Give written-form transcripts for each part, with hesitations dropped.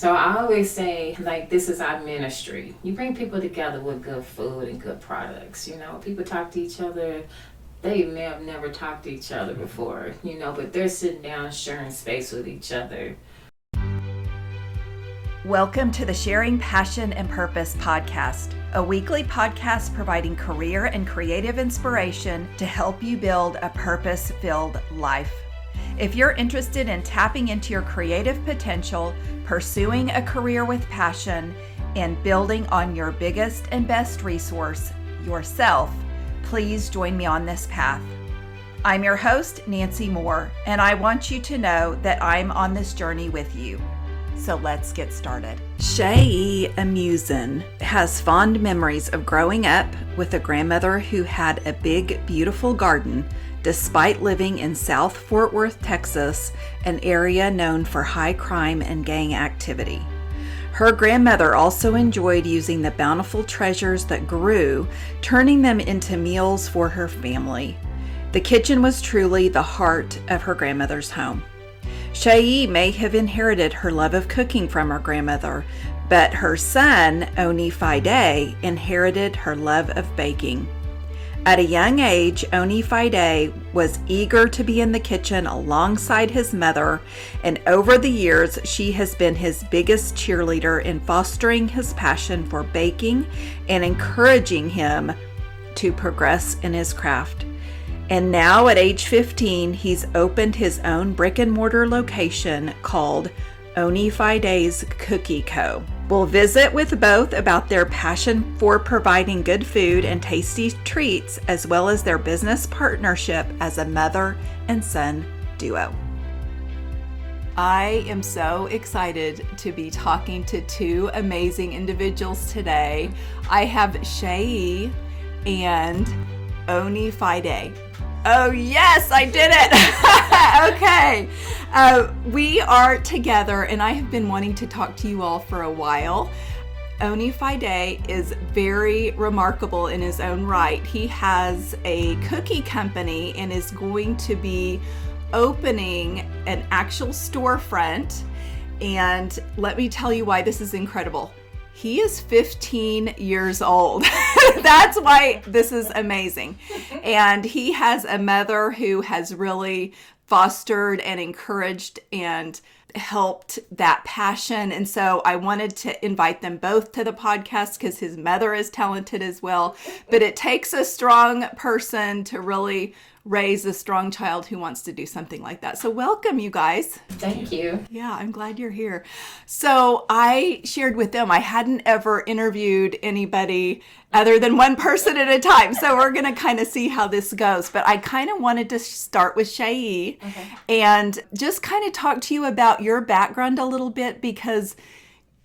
So I always say, like, this is our ministry. You bring people together with good food and good products. People talk to each other. They may have never talked to each other before, but they're sitting down sharing space with each other. Welcome to the Sharing Passion and Purpose podcast, a weekly podcast providing career and creative inspiration to help you build a purpose-filled life. If you're interested in tapping into your creative potential, pursuing a career with passion, and building on your biggest and best resource, yourself, please join me on this path. I'm your host, Nancy Moore, and I want you to know that I'm on this journey with you. So let's get started. Ifaseyi Amusan has fond memories of growing up with a grandmother who had a big, beautiful garden, despite living in South Fort Worth, Texas, an area known for high crime and gang activity. Her grandmother also enjoyed using the bountiful treasures that grew, turning them into meals for her family. The kitchen was truly the heart of her grandmother's home. Ifaseyi may have inherited her love of cooking from her grandmother, but her son, Onifade, inherited her love of baking. At a young age, Onifade was eager to be in the kitchen alongside his mother, and over the years, she has been his biggest cheerleader in fostering his passion for baking and encouraging him to progress in his craft. And now at age 15, he's opened his own brick and mortar location called Onifade's Cookie Co. We'll visit with both about their passion for providing good food and tasty treats, as well as their business partnership as a mother and son duo. I am so excited to be talking to two amazing individuals today. I have Ifaseyi and Onifade. Oh yes, I did it. Okay. We are together and I have been wanting to talk to you all for a while. Onifade is very remarkable in his own right. He has a cookie company and is going to be opening an actual storefront. And let me tell you why this is incredible. He is 15 years old. That's why this is amazing. And he has a mother who has really fostered and encouraged and helped that passion. And so I wanted to invite them both to the podcast because his mother is talented as well. But it takes a strong person to really raise a strong child who wants to do something like that. So welcome, you guys. Thank you. Yeah, I'm glad you're here. So I shared with them, I hadn't ever interviewed anybody other than one person at a time. So we're going to kind of see how this goes. But I kind of wanted to start with Ifaseyi and just kind of talk to you about your background a little bit, because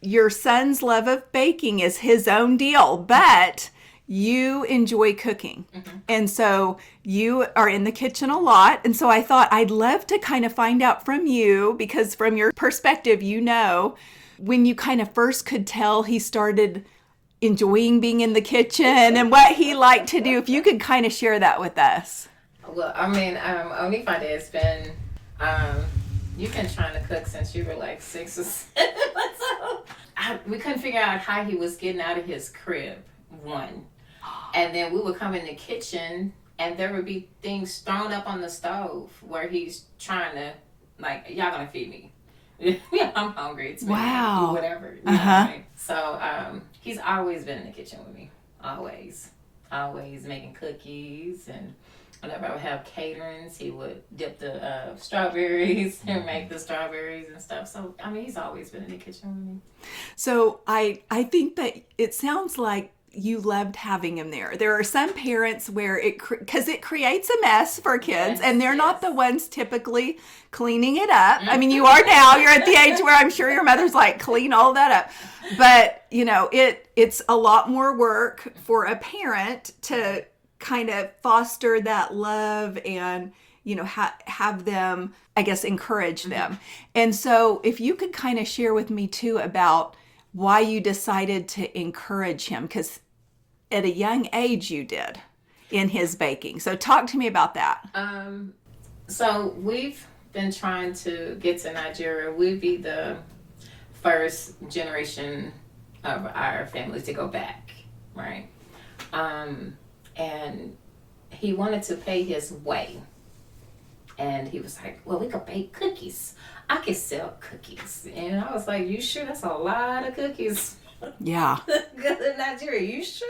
your son's love of baking is his own deal, but you enjoy cooking. And so you are in the kitchen a lot. And so I thought I'd love to kind of find out from you, because from your perspective, when you kind of first could tell he started enjoying being in the kitchen and what he liked to do, if you could kind of share that with us. Well, Onifade has been, you've been trying to cook since you were like 6 or 7. So we couldn't figure out how he was getting out of his crib, one. And then we would come in the kitchen and there would be things thrown up on the stove where he's trying to, like, y'all gonna feed me. Yeah, I'm hungry. It's wow. Whatever. You know what I mean? So he's always been in the kitchen with me. Always making cookies. And whenever I would have caterings, he would dip the strawberries and make the strawberries and stuff. So, he's always been in the kitchen with me. So I think that it sounds like you loved having him there. There are some parents where because it creates a mess for kids, and they're not the ones typically cleaning it up. You are now. You're at the age where I'm sure your mother's like, clean all that up. But, it's a lot more work for a parent to kind of foster that love and, have them, I guess, encourage them. And so if you could kind of share with me too about why you decided to encourage him, because at a young age you did in his baking. So talk to me about that. So we've been trying to get to Nigeria. We'd be the first generation of our family to go back, right? And he wanted to pay his way. And he was like, well, we could bake cookies. I could sell cookies. And I was like, you sure? That's a lot of cookies. Yeah. Good in Nigeria. You sure?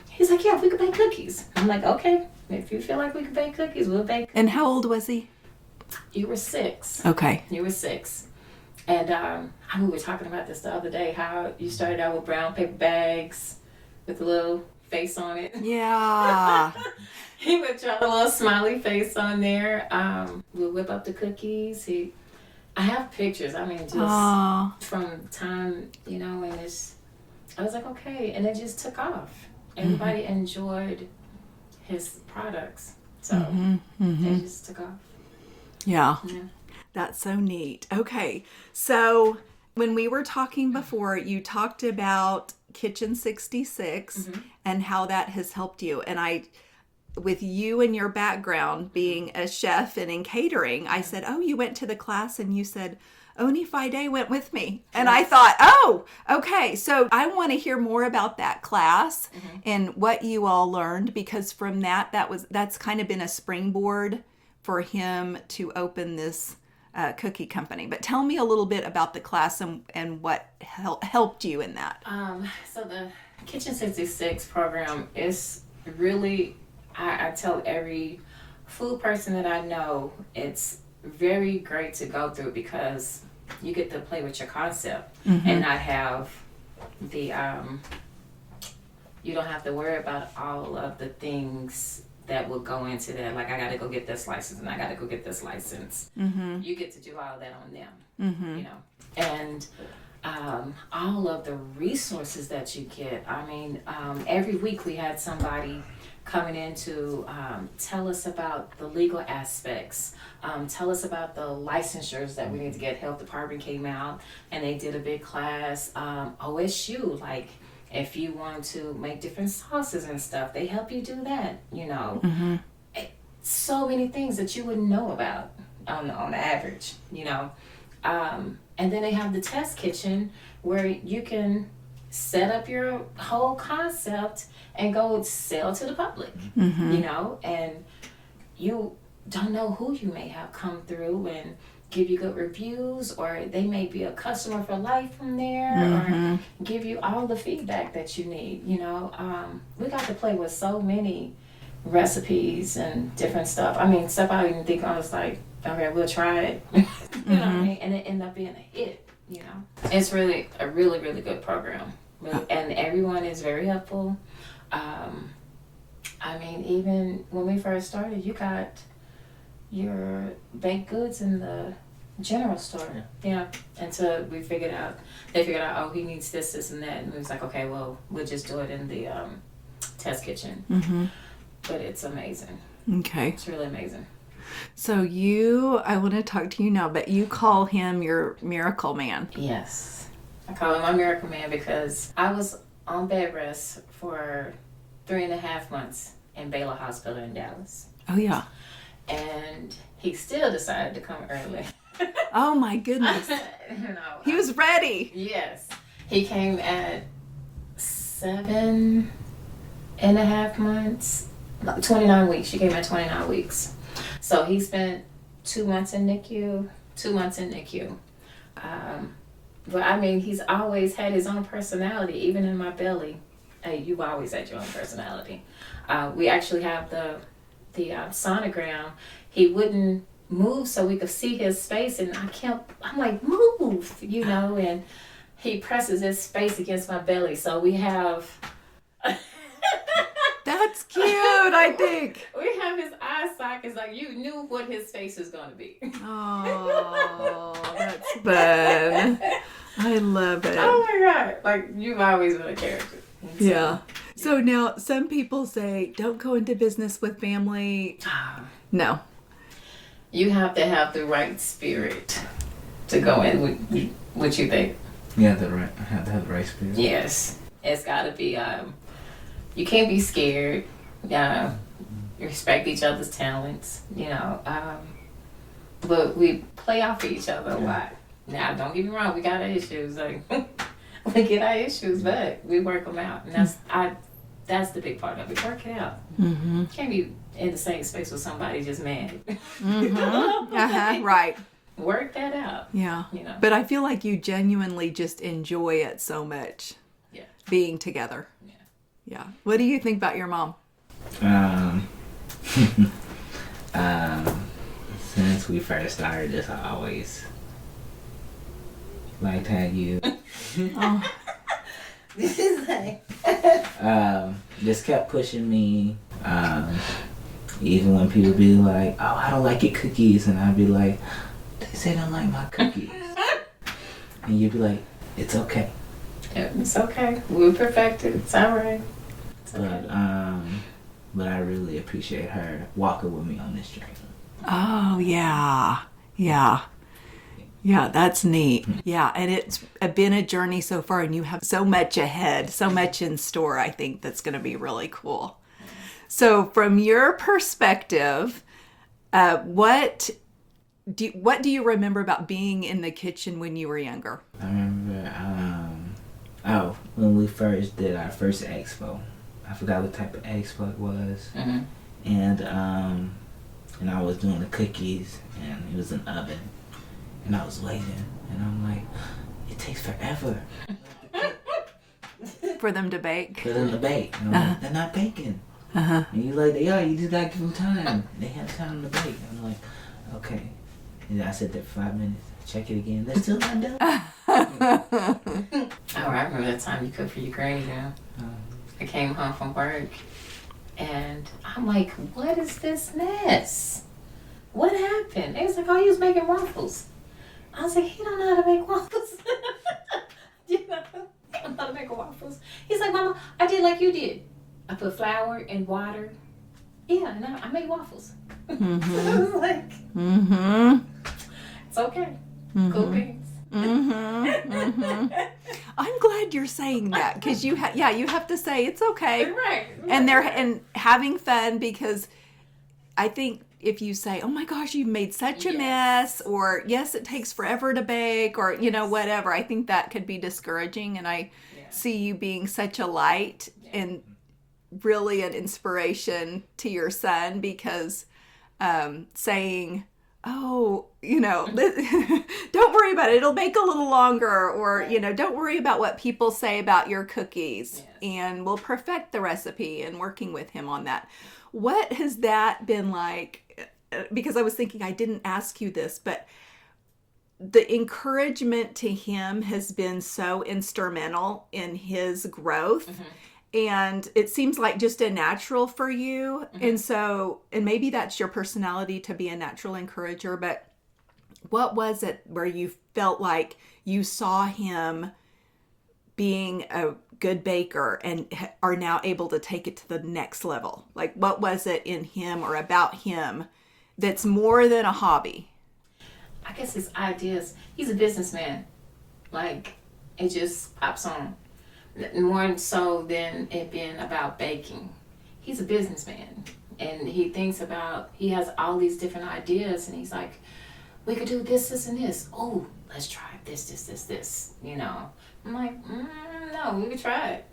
He's like, yeah, we could bake cookies. I'm like, okay. If you feel like we could bake cookies, we'll bake cookies. And how old was he? You were 6. Okay. You were 6. And we were talking about this the other day, how you started out with brown paper bags with a little face on it. Yeah. He would draw a little smiley face on there. We'll whip up the cookies. I have pictures. I mean, just from time, and I was like, okay. And it just took off. Everybody enjoyed his products. So it just took off. Yeah. That's so neat. Okay. So when we were talking before, you talked about Kitchen 66 and how that has helped you. And with you and your background being a chef and in catering, I said, oh, you went to the class, and you said, Onifade went with me. And I thought, oh, okay. So I want to hear more about that class and what you all learned, because from that's kind of been a springboard for him to open this cookie company. But tell me a little bit about the class and what helped you in that. So the Kitchen 66 program is really, I tell every food person that I know, it's very great to go through, because you get to play with your concept and not have the, you don't have to worry about all of the things that will go into that. Like, I got to go get this license and I got to go get this license. You get to do all of that on them, And all of the resources that you get. I mean, every week we had somebody coming in to tell us about the legal aspects, tell us about the licensures that we need to get. Health department came out and they did a big class. OSU, like, if you want to make different sauces and stuff, they help you do that, So many things that you wouldn't know about on the average, And then they have the test kitchen where you can set up your whole concept and go sell to the public, and you don't know who you may have come through and give you good reviews, or they may be a customer for life from there, or give you all the feedback that you need. We got to play with so many recipes and different stuff. I mean, stuff I didn't think. I was like, okay, we'll try it. You know what I mean? And it ended up being a hit. It's really a really, really good program, and everyone is very helpful. I mean, even when we first started, you got your baked goods in the general store. Until they figured out, oh, he needs this, and that, and we was like, okay, well, we'll just do it in the test kitchen. But it's amazing. Okay. It's really amazing. So I want to talk to you now, but you call him your miracle man. Yes. I call him my miracle man because I was on bed rest for 3.5 months in Baylor Hospital in Dallas. Oh, yeah. And he still decided to come early. Oh, my goodness. He was ready. Yes. He came at 7.5 months, 29 weeks. She came at 29 weeks. So he spent 2 months in NICU. But I mean, he's always had his own personality, even in my belly. Hey, you've always had your own personality. We actually have the sonogram. He wouldn't move so we could see his face, and I'm like, move, and he presses his face against my belly. So we have... That's cute, I think. We have his eye sockets, like you knew what his face was going to be. Oh, that's fun. I love it. Oh my God. Like, you've always been a character. Yeah. So now some people say, don't go into business with family. No. You have to have the right spirit to go in. What you think? Yeah, I have to have the right spirit. Yes. It's got to be... you can't be scared. Respect each other's talents, but we play off of each other a lot, Now, don't get me wrong, we got our issues. Like, we get our issues, but we work them out. And that's the big part of it. Work it out. Mm-hmm. Can't be in the same space with somebody just mad. Mm-hmm. Right. Work that out. Yeah. You know. But I feel like you genuinely just enjoy it so much. Yeah. Being together. Yeah. Yeah. What do you think about your mom? Since we first started this, I always liked how you This is like just kept pushing me. Even when people be like, "Oh, I don't like your cookies," and I'd be like, "They say they don't like my cookies," and you'd be like, "It's okay." it's okay. We'll perfect it. It's all right. It's okay. But I really appreciate her walking with me on this journey. Oh, yeah. Yeah. Yeah, that's neat. Yeah, and it's been a journey so far, and you have so much ahead, so much in store, I think, that's going to be really cool. So from your perspective, what do you remember about being in the kitchen when you were younger? I remember, when we first did our first expo. I forgot what type of expo it was. Mm-hmm. And I was doing the cookies, and it was an oven. And I was waiting, and I'm like, it takes forever For them to bake? for them to bake. And I'm like, they're not baking. Uh-huh. And you're like, they are, you just gotta give them time. They have time to bake. I'm like, okay. And I sat there for 5 minutes, check it again, they're still not done. Oh, I remember that time you cooked for your granny, girl. I came home from work, and I'm like, what is this mess? What happened? It was like, oh, he was making waffles. I was like, he don't know how to make waffles. You know, he don't know how to make waffles. He's like, Mama, I did like you did. I put flour and water. Yeah, and I made waffles. Mm-hmm. I was like, Mm-hmm. it's okay. Mm-hmm. Cool beans. Mm-hmm. Mm-hmm. I'm glad you're saying that, because you have to say it's okay. Right. And having fun, because I think if you say, oh my gosh, you've made such a mess, or yes, it takes forever to bake, or, whatever, I think that could be discouraging. And I see you being such a light and really an inspiration to your son, because saying, oh, don't worry about it. It'll bake a little longer, or, don't worry about what people say about your cookies, and we'll perfect the recipe, and working with him on that. What has that been like? Because I was thinking, I didn't ask you this, but the encouragement to him has been so instrumental in his growth. Mm-hmm. And it seems like just a natural for you. Mm-hmm. And maybe that's your personality, to be a natural encourager, but what was it where you felt like you saw him being a good baker and are now able to take it to the next level? Like, what was it in him or about him that's more than a hobby? I guess his ideas, he's a businessman. Like, it just pops on. More so than it being about baking. He's a businessman, and he has all these different ideas, and he's like, we could do this, this, and this. Oh, let's try this, I'm like, no, we could try it.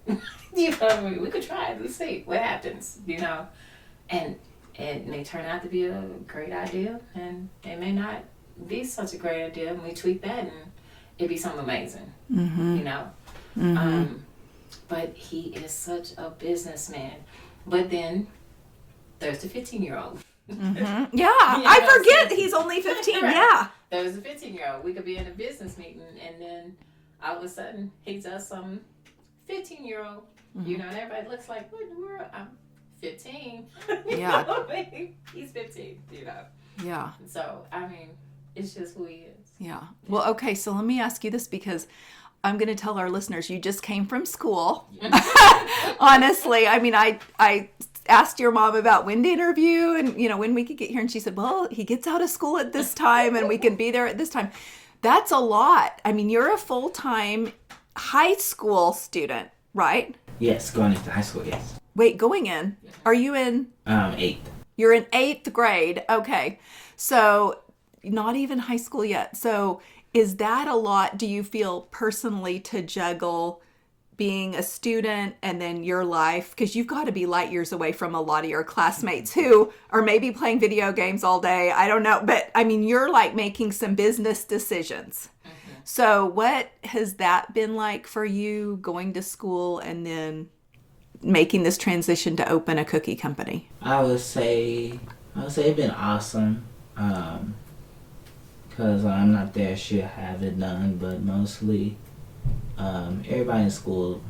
We could try it. Let's see what happens, And it may turn out to be a great idea, and it may not be such a great idea, and we tweak that, and it'd be something amazing, Mm-hmm. But he is such a businessman. But then there's the 15-year-old. Mm-hmm. Yeah, I forget he's only 15. Right. Yeah. There's a 15-year-old. We could be in a business meeting, and then all of a sudden he does some 15-year-old. Mm-hmm. And everybody looks like, what in the world? I'm 15. Yeah. He's 15. Yeah. So it's just who he is. Yeah. Well, okay. So let me ask you this, because I'm going to tell our listeners, you just came from school. Honestly, I asked your mom about when to interview and, when we could get here. And she said, well, he gets out of school at this time and we can be there at this time. That's a lot. You're a full-time high school student, right? Yes, going into high school, yes. Wait, going in? Are you in? 8th. You're in 8th grade. Okay. So not even high school yet. So is that a lot, do you feel personally, to juggle being a student and then your life? Because you've got to be light years away from a lot of your classmates who are maybe playing video games all day. I don't know. But I mean, you're like making some business decisions. Mm-hmm. So what has that been like for you, going to school and then making this transition to open a cookie company? I would say it's been awesome. Because I'm not there, should have it done, but mostly everybody in school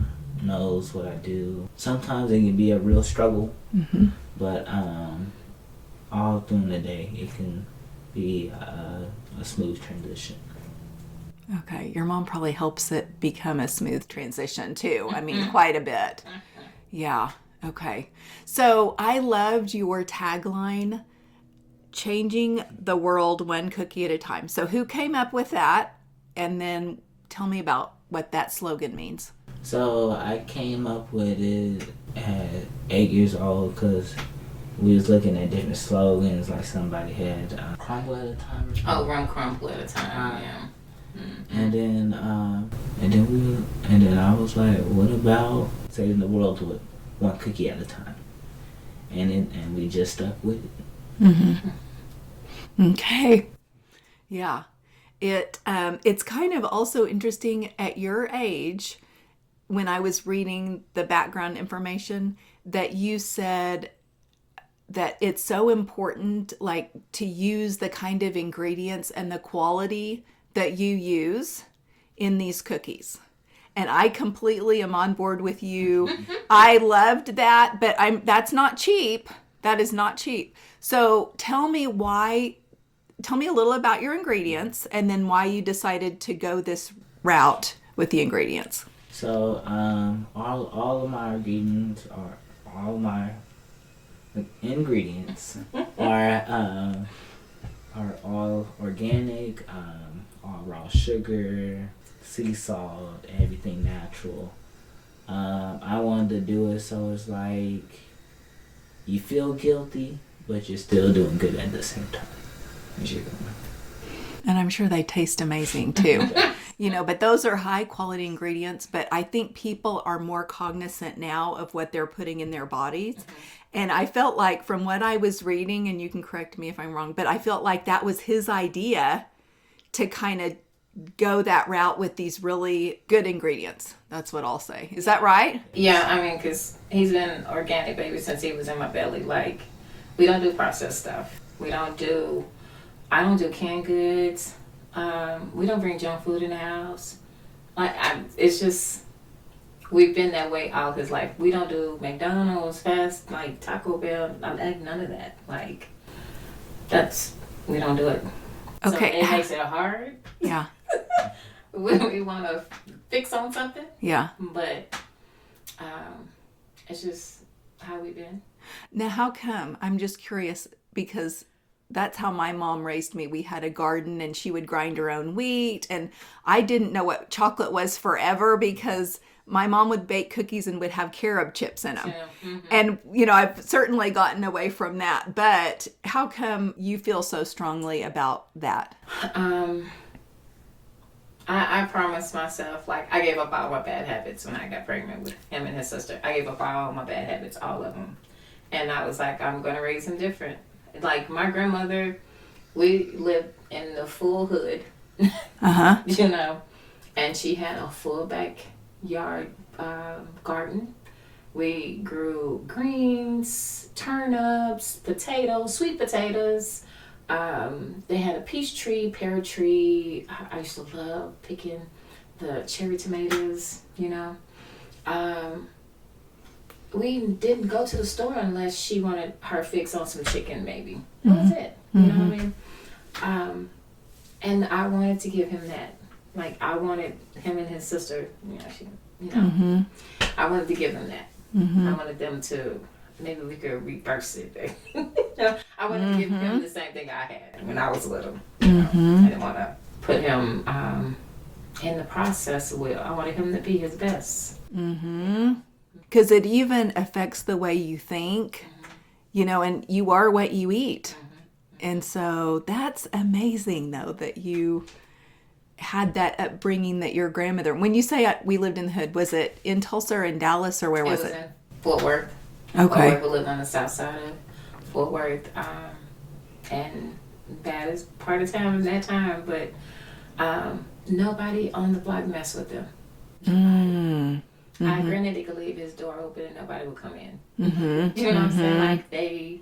knows what I do. Sometimes it can be a real struggle, but all through the day it can be a smooth transition. Okay, your mom probably helps it become a smooth transition too. I mean, quite a bit. Yeah, okay. So I loved your tagline, changing the world one cookie at a time. So who came up with that? And then tell me about what that slogan means. So I came up with it at 8 years old because we was looking at different slogans. Like somebody had crumble at a time. One crumble at a time. Yeah. And then I was like, what about saving the world with one cookie at a time? And we just stuck with it. Mm-hmm. Okay. Yeah. It's kind of also interesting at your age, when I was reading the background information, that you said that it's so important, like, to use the kind of ingredients and the quality that you use in these cookies. And I completely am on board with you. I loved that, but that's not cheap. That is not cheap. So tell me a little about your ingredients and then why you decided to go this route with the ingredients. So all of my ingredients are all organic, all raw sugar, sea salt, everything natural. I wanted to do it so it's like you feel guilty, but you're still doing good at the same time. And I'm sure they taste amazing too. But those are high quality ingredients, but I think people are more cognizant now of what they're putting in their bodies. Mm-hmm. And I felt like, from what I was reading, and you can correct me if I'm wrong, but I felt like that was his idea, to kind of go that route with these really good ingredients. That's what I'll say. Is that right? Yeah, I mean, because he's been organic baby since he was in my belly. Like, we don't do processed stuff. I don't do canned goods. We don't bring junk food in the house. It's just, we've been that way all his life. We don't do McDonald's, like Taco Bell, none of that. Like, we don't do it. Okay. So it makes it hard. Yeah. When we want to fix on something. Yeah. But it's just how we've been. Now, how come? I'm just curious, because that's how my mom raised me. We had a garden and she would grind her own wheat. And I didn't know what chocolate was forever, because my mom would bake cookies and would have carob chips in them. Yeah. Mm-hmm. And, I've certainly gotten away from that. But how come you feel so strongly about that? I promised myself, like, I gave up all my bad habits when I got pregnant with him and his sister. I gave up all my bad habits, all of them. And I was like, I'm going to raise him different. Like, my grandmother, we lived in the full hood, and she had a full backyard garden. We grew greens, turnips, potatoes, sweet potatoes. They had a peach tree, pear tree. I used to love picking the cherry tomatoes, we didn't go to the store unless she wanted her fix on some chicken, maybe. That was it. You know what I mean? And I wanted to give him that. Like, I wanted him and his sister, I wanted to give them that. I wanted them to, maybe we could reverse it. I wanted to give him the same thing I had when I was little. I didn't want to put him in the process. I wanted him to be his best. Because it even affects the way you think, and you are what you eat. And so that's amazing, though, that you had that upbringing that your grandmother, when you say we lived in the hood, was it in Tulsa or in Dallas or where was it? It was in Fort Worth. Okay. Fort Worth. We lived on the south side of Fort Worth. And that is part of town at that time, but nobody on the block messed with them. Our granddaddy could leave his door open and nobody would come in. You know what I'm saying? Like, they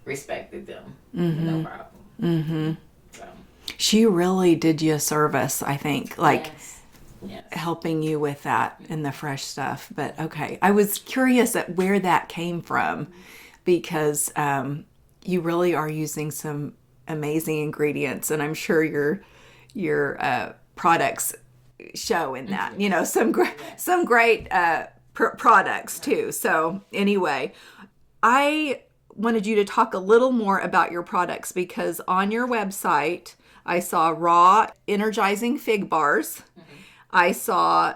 respected them. No problem. So. She really did you a service, I think, like Yes. helping you with that and the fresh stuff. But okay, I was curious at where that came from, because you really are using some amazing ingredients, and I'm sure your products show in that. You know, some great products too. So anyway, I wanted you to talk a little more about your products, because on your website I saw raw energizing fig bars. I saw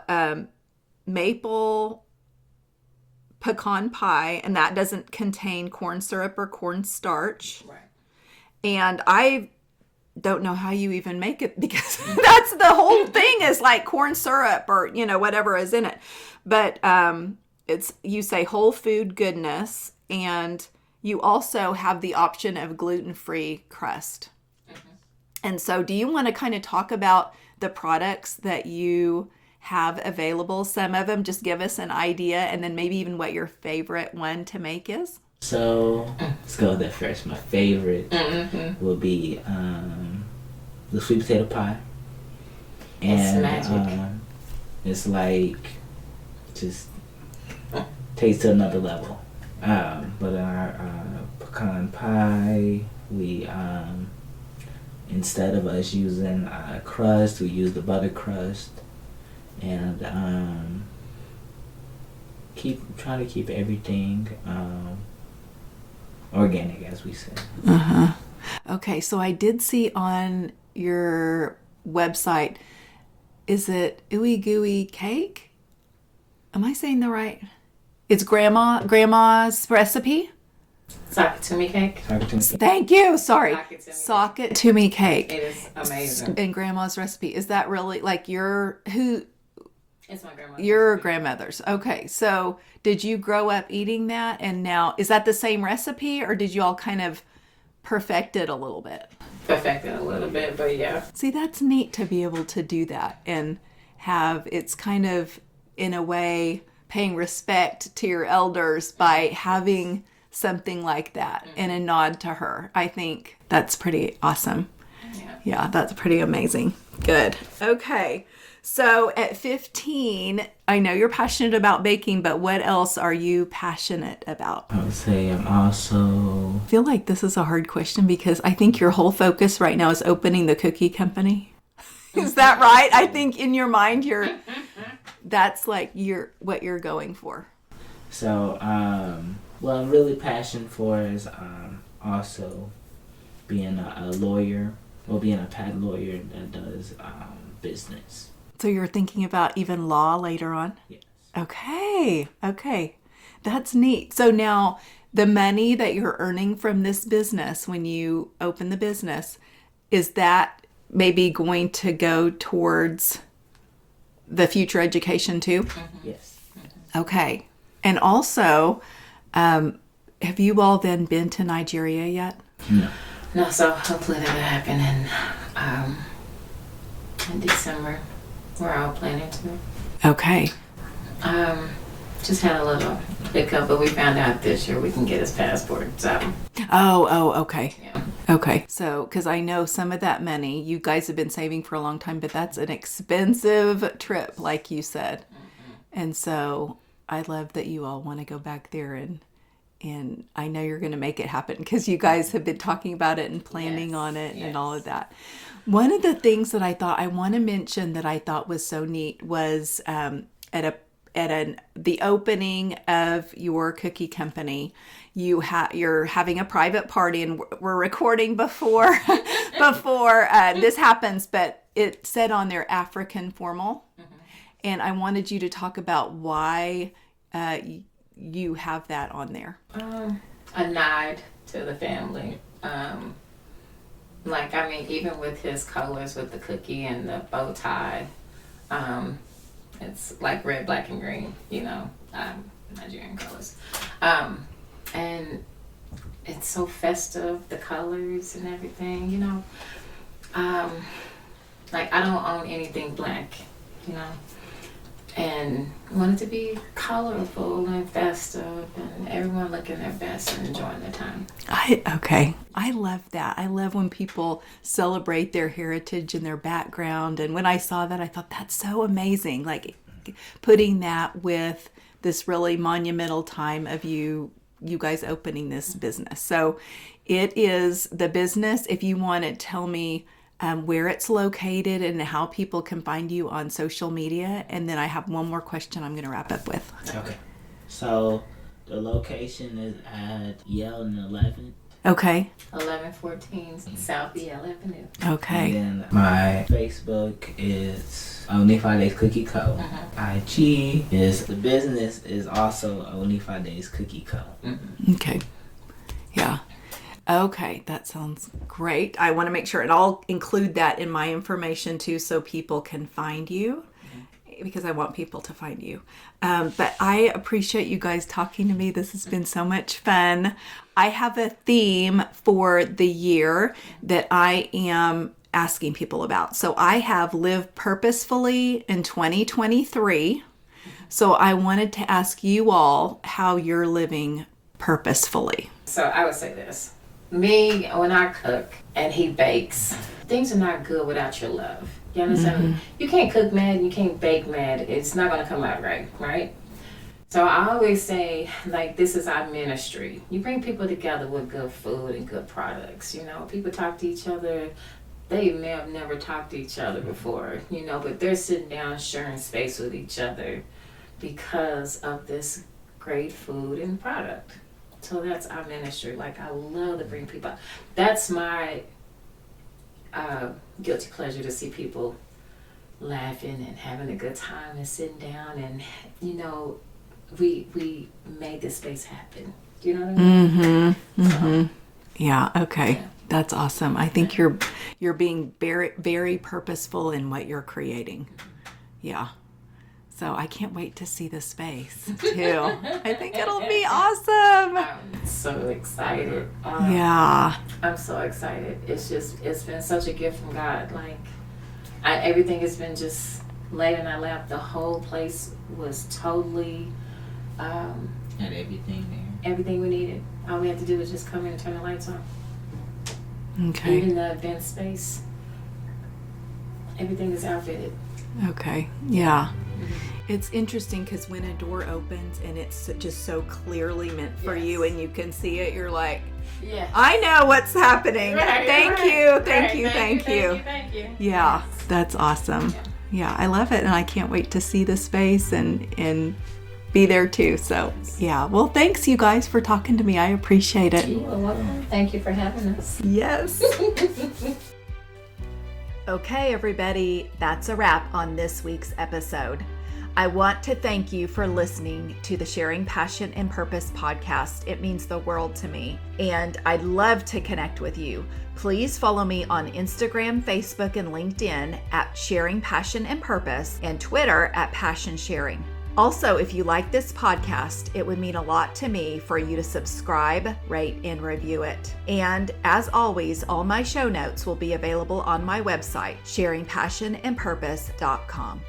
maple pecan pie, and that doesn't contain corn syrup or cornstarch. Right. And I don't know how you even make it, because that's the whole thing, is like corn syrup or, you know, whatever is in it. But it's, you say whole food goodness, and you also have the option of gluten-free crust. And so do you want to kind of talk about the products that you have available? Some of them, just give us an idea, and then maybe even what your favorite one to make is. So let's go with that first. My favorite will be the sweet potato pie. And it's magic. It's like just takes to another level. But our pecan pie, we instead of us using crust, we use the butter crust, and trying to keep everything organic, as we say. Okay, so I did see on your website, is it ooey gooey cake? Am I saying the right? It's grandma's recipe? Sakatumi cake. Thank you. Sorry. Sakatumi cake. It is amazing. And grandma's recipe. Is that really like It's my grandmother's. your grandmother's? Okay. So did you grow up eating that, and now is that the same recipe, or did you all kind of perfect it a little bit? Perfected a little bit, but yeah. See, that's neat to be able to do that and have, it's kind of in a way paying respect to your elders by having something like that and a nod to her. I think that's pretty awesome. Yeah, that's pretty amazing. Good. Okay. So at 15, I know you're passionate about baking, but what else are you passionate about? I would say I'm also... I feel like this is a hard question, because I think your whole focus right now is opening the cookie company. Is that right? I think in your mind, that's like what you're going for. So, what I'm really passionate for is also being a lawyer, or being a patent lawyer that does business. So you're thinking about even law later on? Yes. Okay. That's neat. So now the money that you're earning from this business, when you open the business, is that maybe going to go towards the future education too? Yes. Okay. And also, have you all then been to Nigeria yet? No, so hopefully that'll happen in December. We're all planning to. Okay. Just had a little hiccup, but we found out this year we can get his passport, so. Oh, okay. Yeah. Okay. So, because I know some of that money you guys have been saving for a long time, but that's an expensive trip, like you said. And so I love that you all want to go back there, and I know you're going to make it happen, because you guys have been talking about it and planning on it and all of that. One of the things that I thought I want to mention that I thought was so neat was at the opening of your cookie company, you're having a private party, and we're recording before this happens, but it said on there African formal, and I wanted you to talk about why you have that on there. A nod to the family. Like, I mean, even with his colors, with the cookie and the bow tie, it's like red, black, and green, Nigerian colors. And it's so festive, the colors and everything, Like, I don't own anything black, and want it to be colorful and festive and everyone looking their best and enjoying their time. I love that. I love when people celebrate their heritage and their background. And when I saw that, I thought that's so amazing. Like putting that with this really monumental time of you guys opening this business. So it is the business. If you want to tell me where it's located and how people can find you on social media. And then I have one more question I'm going to wrap up with. Okay. So the location is at Yale and 11th. Okay. 1114 South Yale Avenue. Okay. And then my Facebook is Onifade's Cookie Co. IG is the business is also Onifade's Cookie Co. Okay. Yeah. Okay, that sounds great. I want to make sure, and I'll include that in my information too so people can find you, because I want people to find you. But I appreciate you guys talking to me. This has been so much fun. I have a theme for the year that I am asking people about. So I have Live Purposefully in 2023. So I wanted to ask you all how you're living purposefully. So I would say this. Me, when I cook and he bakes, things are not good without your love. You understand? You can't cook mad, you can't bake mad. It's not going to come out right? So I always say, like, this is our ministry. You bring people together with good food and good products. People talk to each other. They may have never talked to each other before, but they're sitting down sharing space with each other because of this great food and product. So that's our ministry. Like, I love to bring people out. That's my guilty pleasure, to see people laughing and having a good time and sitting down and, we made this space happen. Do you know what I mean? Yeah. Okay. Yeah. That's awesome. I think you're being very, very purposeful in what you're creating. Yeah. So I can't wait to see the space too. I think it'll be awesome. I'm so excited. Yeah. I'm so excited. It's been such a gift from God. Like, everything has been just laid in our lap. The whole place was totally... had everything there. Everything we needed. All we had to do was just come in and turn the lights on. Okay. Even the event space. Everything is outfitted. Okay. Yeah. It's interesting because when a door opens and it's just so clearly meant for you and you can see it, you're like, I know what's happening. Thank you. Yeah, that's awesome. Yeah, I love it. And I can't wait to see the space and be there too. So, yeah. Well, thanks you guys for talking to me. I appreciate it. You are welcome. Thank you for having us. Yes. Okay, everybody, that's a wrap on this week's episode. I want to thank you for listening to the Sharing Passion and Purpose podcast. It means the world to me, and I'd love to connect with you. Please follow me on Instagram, Facebook, and LinkedIn at Sharing Passion and Purpose, and Twitter at Passion Sharing. Also, if you like this podcast, it would mean a lot to me for you to subscribe, rate, and review it. And as always, all my show notes will be available on my website, sharingpassionandpurpose.com.